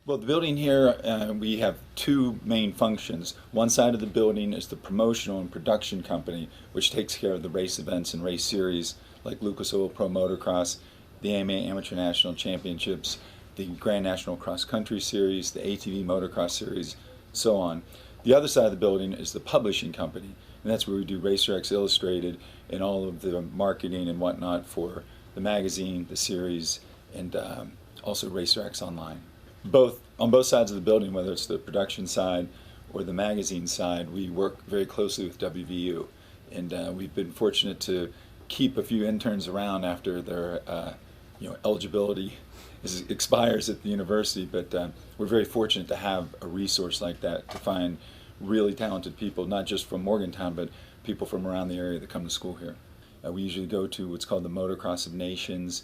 Well, the building here, we have two main functions. One side of the building is the promotional and production company, which takes care of the race events and race series like Lucas Oil Pro Motocross, the AMA Amateur National Championships, the Grand National Cross Country Series, the ATV Motocross Series, so on. The other side of the building is the publishing company, and that's where we do RacerX Illustrated and all of the marketing and whatnot for the magazine, the series, and also RacerX Online. On both sides of the building, whether it's the production side or the magazine side, we work very closely with WVU, and we've been fortunate to keep a few interns around after their eligibility expires at the university. But we're very fortunate to have a resource like that to find really talented people, not just from Morgantown, but people from around the area that come to school here. We usually go to what's called the Motocross of Nations.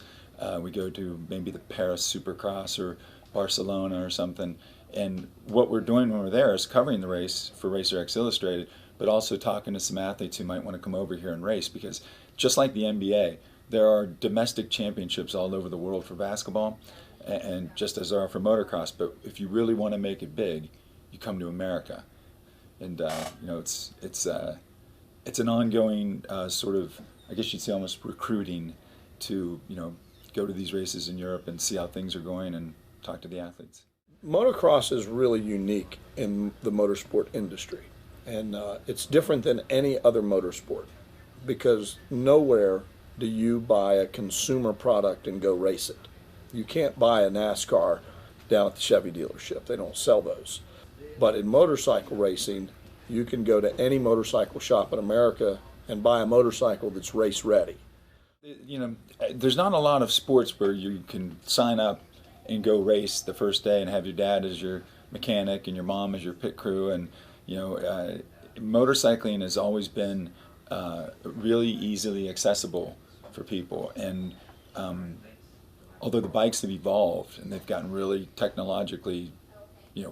We go to maybe the Paris Supercross or Barcelona or something, and what we're doing when we're there is covering the race for RacerX Illustrated, but also talking to some athletes who might want to come over here and race, because just like the NBA, there are domestic championships all over the world for basketball, and just as there are for motocross, but if you really want to make it big, you come to America. And it's an ongoing sort of, I guess you'd say, almost recruiting to go to these races in Europe and see how things are going and talk to the athletes. Motocross is really unique in the motorsport industry, and it's different than any other motorsport, because nowhere do you buy a consumer product and go race it. You can't buy a NASCAR down at the Chevy dealership. They don't sell those. But in motorcycle racing, you can go to any motorcycle shop in America and buy a motorcycle that's race ready. There's not a lot of sports where you can sign up and go race the first day and have your dad as your mechanic and your mom as your pit crew. And motorcycling has always been really easily accessible for people. And although the bikes have evolved and they've gotten really technologically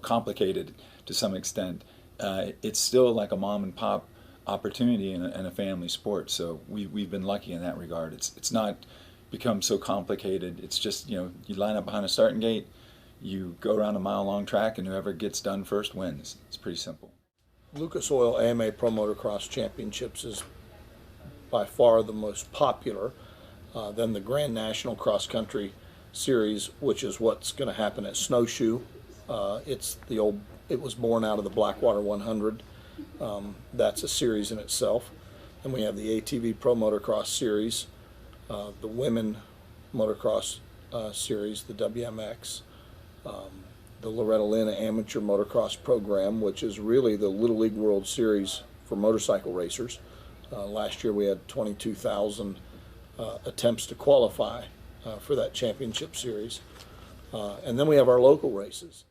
complicated to some extent, it's still like a mom and pop opportunity and a family sport. So we've been lucky in that regard. It's not become so complicated. It's just, you line up behind a starting gate, you go around a mile-long track, and whoever gets done first wins. It's pretty simple. Lucas Oil AMA Pro Motocross Championships is by far the most popular. Then the Grand National Cross Country Series, which is what's going to happen at Snowshoe. It was born out of the Blackwater 100. That's a series in itself. And we have the ATV Pro Motocross Series, the Women Motocross Series, the WMX, the Loretta Lynn Amateur Motocross Program, which is really the Little League World Series for motorcycle racers. Last year we had 22,000 attempts to qualify for that championship series. And then we have our local races.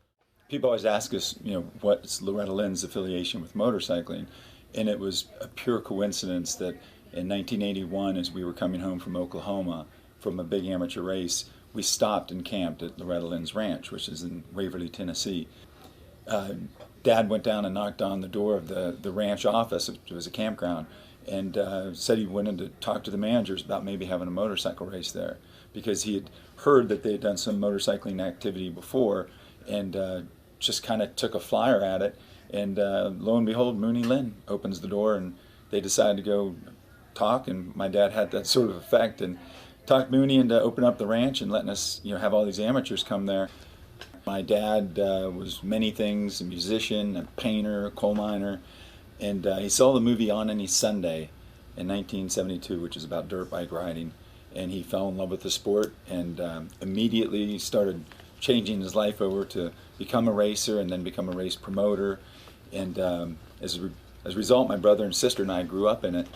People always ask us, what's Loretta Lynn's affiliation with motorcycling? And it was a pure coincidence that in 1981, as we were coming home from Oklahoma from a big amateur race, we stopped and camped at Loretta Lynn's ranch, which is in Waverly, Tennessee. Dad went down and knocked on the door of the ranch office. It was a campground, and said he wanted to talk to the managers about maybe having a motorcycle race there, because he had heard that they had done some motorcycling activity before, and just kind of took a flyer at it. And lo and behold, Mooney Lynn opens the door, and they decided to go talk, and my dad had that sort of effect and talked Mooney into opening up the ranch and letting us have all these amateurs come there. My dad was many things: a musician, a painter, a coal miner, and he saw the movie On Any Sunday in 1972, which is about dirt bike riding, and he fell in love with the sport and immediately started changing his life over to become a racer and then become a race promoter. And as a result, my brother and sister and I grew up in it,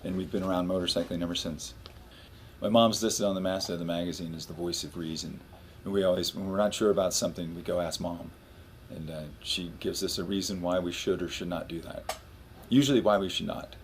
and we've been around motorcycling ever since. My mom's listed on the masthead of the magazine as the voice of reason. And we always, when we're not sure about something, we go ask Mom. And she gives us a reason why we should or should not do that. Usually why we should not.